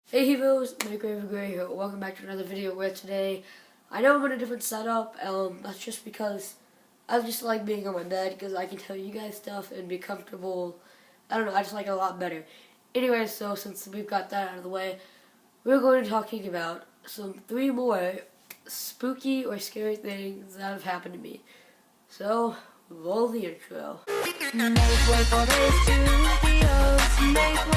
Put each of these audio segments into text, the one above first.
Hey heroes, Gray here. Welcome back to another video where today, I know I'm in a different setup, that's just because I just like being on my bed because I can tell you guys stuff and be comfortable. I don't know, I just like it a lot better. Anyway, so since we've got that out of the way, we're going to be talking about three more spooky or scary things that have happened to me. So, roll the intro. Make way for the studios, make way for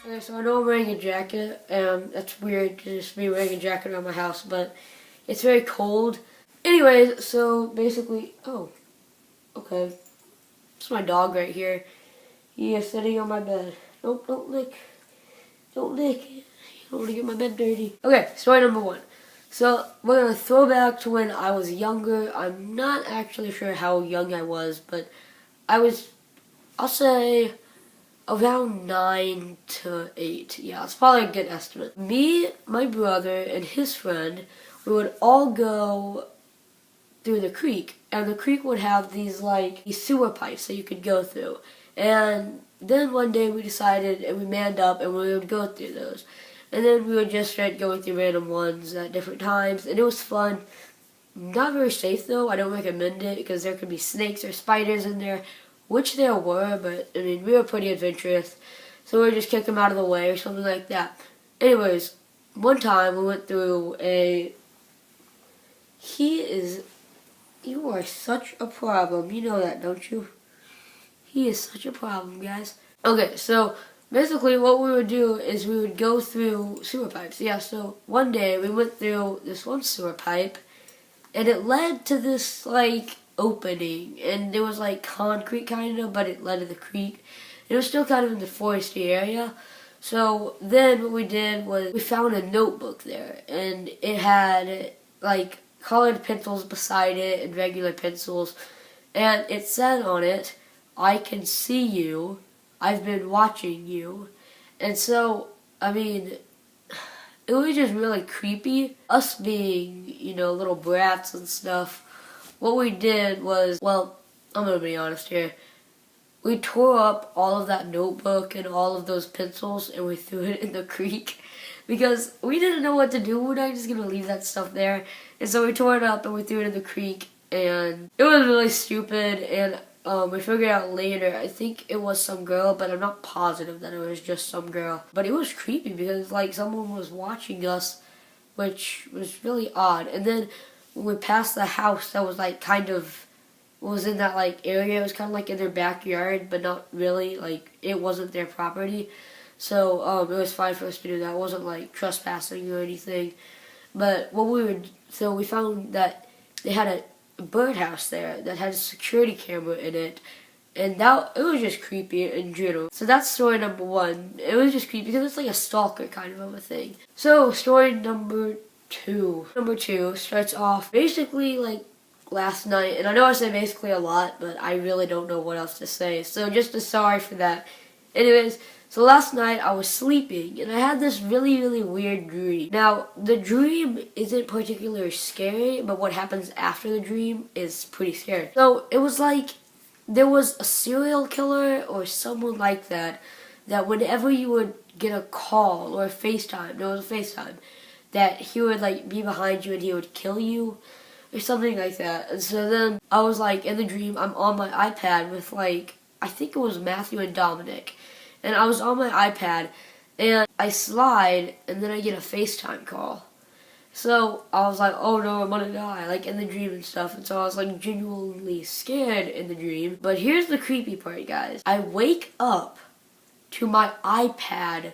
Okay, so I know I'm wearing a jacket, and that's weird to just be wearing a jacket around my house, but it's very cold. Anyways, so basically, okay, it's my dog right here. He is sitting on my bed. Nope, don't lick. Don't lick. You don't want to get my bed dirty. Okay, story number one. So, we're going to throw back to when I was younger. I'm not actually sure how young I was, but I'll say around 9 to 8. Yeah, it's probably a good estimate. Me, my brother, and his friend, we would all go through the creek. And the creek would have these sewer pipes that you could go through. And then one day we decided, and we manned up, and we would go through those. And then we would just start going through random ones at different times. And it was fun. Not very safe though. I don't recommend it because there could be snakes or spiders in there. Which there were, but I mean, we were pretty adventurous. So we would just kick them out of the way or something like that. Anyways, one time we went through you are such a problem. You know that, don't you? He is such a problem, guys. Okay, so basically what we would do is we would go through sewer pipes. Yeah, so one day we went through this one sewer pipe, and it led to this, opening, and there was concrete kind of, but it led to the creek. It was still kind of in the foresty area. So then what we did was we found a notebook there, and it had colored pencils beside it and regular pencils, and it said on it, "I can see you, I've been watching you." And so, I mean, it was just really creepy. Us being, little brats and stuff, what we did was, well, I'm going to be honest here. We tore up all of that notebook and all of those pencils and we threw it in the creek because we didn't know what to do. We're not just going to leave that stuff there. And so we tore it up and we threw it in the creek, and it was really stupid. And we figured out later, I think it was some girl, but I'm not positive that it was just some girl. But it was creepy because someone was watching us, which was really odd. And then when we passed the house that was was in that area, it was kind of in their backyard, but not really, it wasn't their property. So it was fine for us to do that. It wasn't trespassing or anything. But we found that they had a birdhouse there that had a security camera in it, and it was just creepy in general. So that's story number one. It was just creepy because it's like a stalker kind of a thing. So story number two. Number two starts off basically last night, and I know I say basically a lot, but I really don't know what else to say. So just sorry for that. Anyways, so last night I was sleeping and I had this really, really weird dream. Now, the dream isn't particularly scary, but what happens after the dream is pretty scary. So it was there was a serial killer or someone like that whenever you would get a call or a FaceTime, there was a FaceTime, that he would be behind you and he would kill you or something like that. And so then I was in the dream, I'm on my iPad with I think it was Matthew and Dominic. And I was on my iPad, and I slide, and then I get a FaceTime call. So I was oh no, I'm gonna die, in the dream and stuff. And so I was genuinely scared in the dream. But here's the creepy part, guys. I wake up to my iPad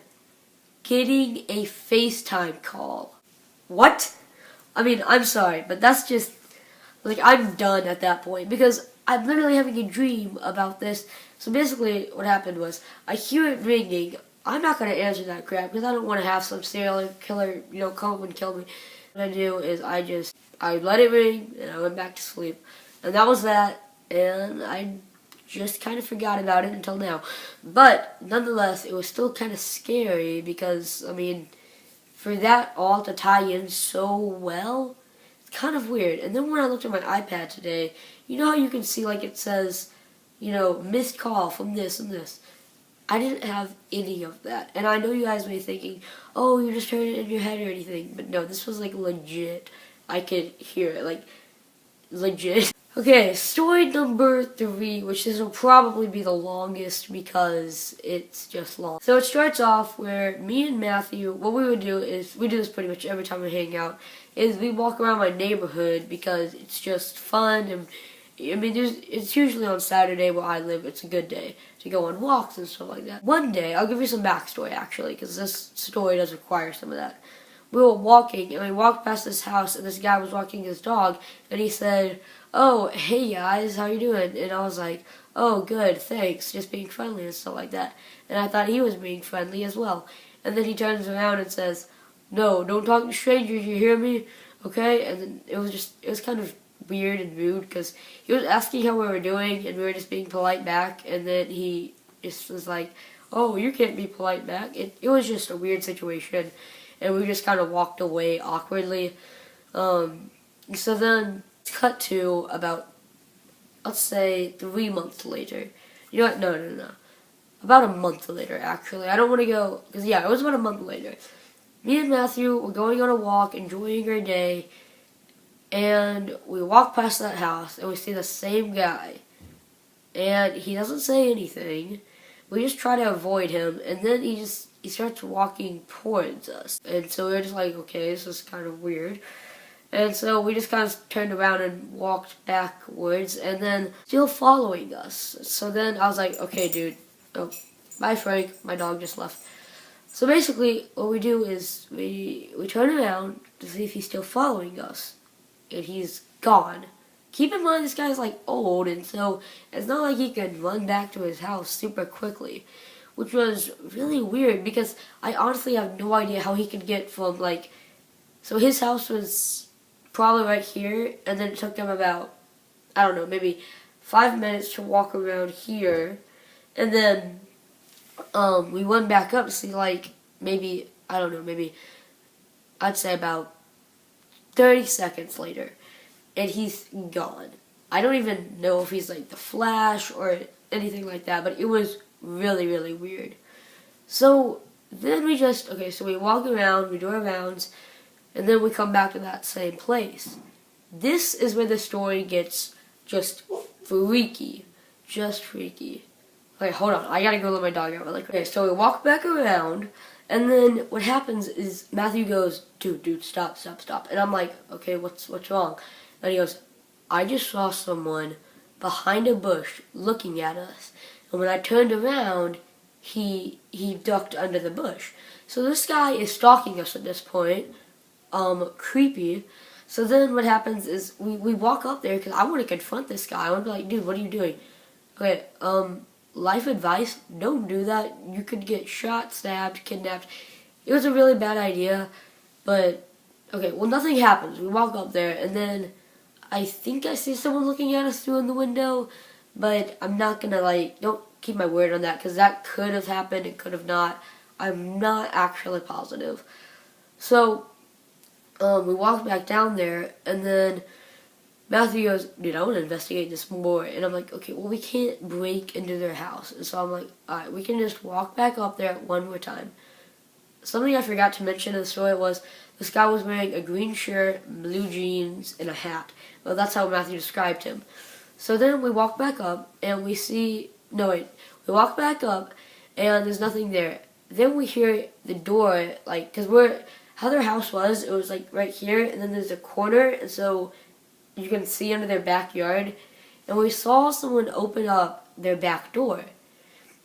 getting a FaceTime call. What? I mean, I'm sorry, but that's just, I'm done at that point because I'm literally having a dream about this. So basically what happened was, I hear it ringing. I'm not going to answer that crap because I don't want to have some serial killer, come and kill me. What I do is I let it ring and I went back to sleep. And that was that, and I just kind of forgot about it until now. But nonetheless, it was still kind of scary because, I mean, for that all to tie in so well, it's kind of weird. And then when I looked at my iPad today, you know how you can see it says missed call from this and this. I didn't have any of that. And I know you guys may be thinking, oh, you just heard it in your head or anything. But no, this was like legit. I could hear it, like legit. Okay, story number 3, which this will probably be the longest because it's just long. So it starts off where me and Matthew, what we would do is, we do this pretty much every time we hang out, is we walk around my neighborhood because it's just fun. And I mean, it's usually on Saturday where I live. It's a good day to go on walks and stuff like that. One day, I'll give you some backstory actually, because this story does require some of that. We were walking, and we walked past this house, and this guy was walking his dog, and he said, oh, hey guys, how you doing? And I was like, oh, good, thanks, just being friendly and stuff like that. And I thought he was being friendly as well. And then he turns around and says, no, don't talk to strangers, you hear me? Okay? And then it was kind of weird and rude, because he was asking how we were doing, and we were just being polite back, and then he just was like, oh, you can't be polite back. It was just a weird situation, and we just kind of walked away awkwardly. So then, cut to about, let's say, 3 months later. You know what? No. About a month later, actually. I don't want to go, because yeah, it was about a month later. Me and Matthew were going on a walk, enjoying our day, and we walk past that house, and we see the same guy. And he doesn't say anything. We just try to avoid him, and then he starts walking towards us. And so we were just like, okay, this is kind of weird. And so we just kind of turned around and walked backwards, and then still following us. So then I was like, okay, dude. Oh, bye, Frank. My dog just left. So basically, what we do is we turn around to see if he's still following us. And he's gone. Keep in mind, this guy's like old, and so it's not like he could run back to his house super quickly. Which was really weird, because I honestly have no idea how he could get from like... So his house was probably right here, and then it took him about, I don't know, maybe 5 minutes to walk around here, and then we went back up to see, like, maybe, I don't know, maybe I'd say about 30 seconds later, and he's gone. I don't even know if he's like the Flash or anything like that, but it was really, really weird. So then so we walk around, we do our rounds, and then we come back to that same place. This is where the story gets just freaky. Just freaky. Okay, hold on. I gotta go let my dog out really quick. Okay, so we walk back around, and then what happens is Matthew goes, dude, stop. And I'm like, okay, what's wrong? And he goes, I just saw someone behind a bush looking at us. And when I turned around, he ducked under the bush. So this guy is stalking us at this point. Creepy. So then what happens is we walk up there because I want to confront this guy. I want to be like, dude, what are you doing? Okay, life advice, don't do that. You could get shot, stabbed, kidnapped. It was a really bad idea, but, okay, well, nothing happens. We walk up there, and then I think I see someone looking at us through the window, but I'm not gonna, like, don't keep my word on that, because that could have happened, it could have not. I'm not actually positive. So, we walk back down there, and then Matthew goes, dude, I want to investigate this more. And I'm like, okay, well, we can't break into their house. And so I'm like, alright, we can just walk back up there one more time. Something I forgot to mention in the story was this guy was wearing a green shirt, blue jeans, and a hat. Well, that's how Matthew described him. So then we walk back up, and we we walk back up, and there's nothing there. Then we hear the door, like, because how their house was, it was like right here, and then there's a corner, and so you can see under their backyard, and we saw someone open up their back door.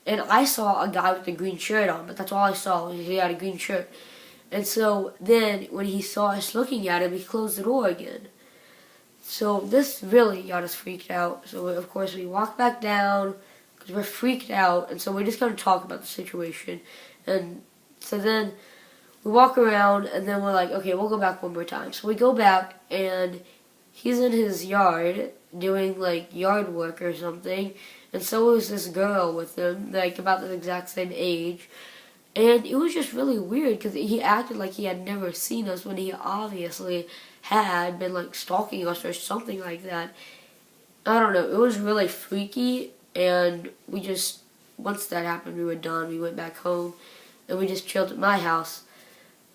And I saw a guy with a green shirt on, but that's all I saw. He had a green shirt. And so then, when he saw us looking at him, he closed the door again. So this really got us freaked out. So of course we walked back down, because we're freaked out, and so we just gotta talk about the situation. And so then we walk around, and then we're like, okay, we'll go back one more time. So we go back, and he's in his yard doing like yard work or something, and so was this girl with him, like about the exact same age. And it was just really weird because he acted like he had never seen us when he obviously had been like stalking us or something like that. I don't know, it was really freaky, and once that happened, we were done. We went back home, and we just chilled at my house.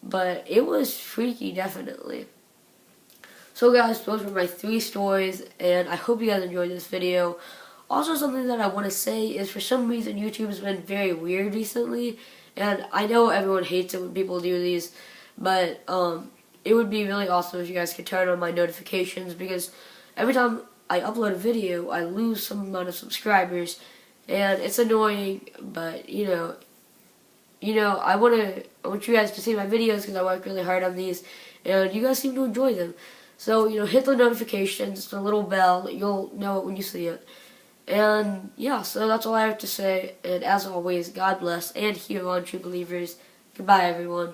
But it was freaky, definitely. So guys, those were my 3 stories, and I hope you guys enjoyed this video. Also, something that I want to say is, for some reason, YouTube has been very weird recently, and I know everyone hates it when people do these, but it would be really awesome if you guys could turn on my notifications, because every time I upload a video, I lose some amount of subscribers, and it's annoying, but I want you guys to see my videos because I work really hard on these, and you guys seem to enjoy them. So, hit the notifications, the little bell, you'll know it when you see it. And, yeah, so that's all I have to say. And as always, God bless, and here on True Believers. Goodbye, everyone.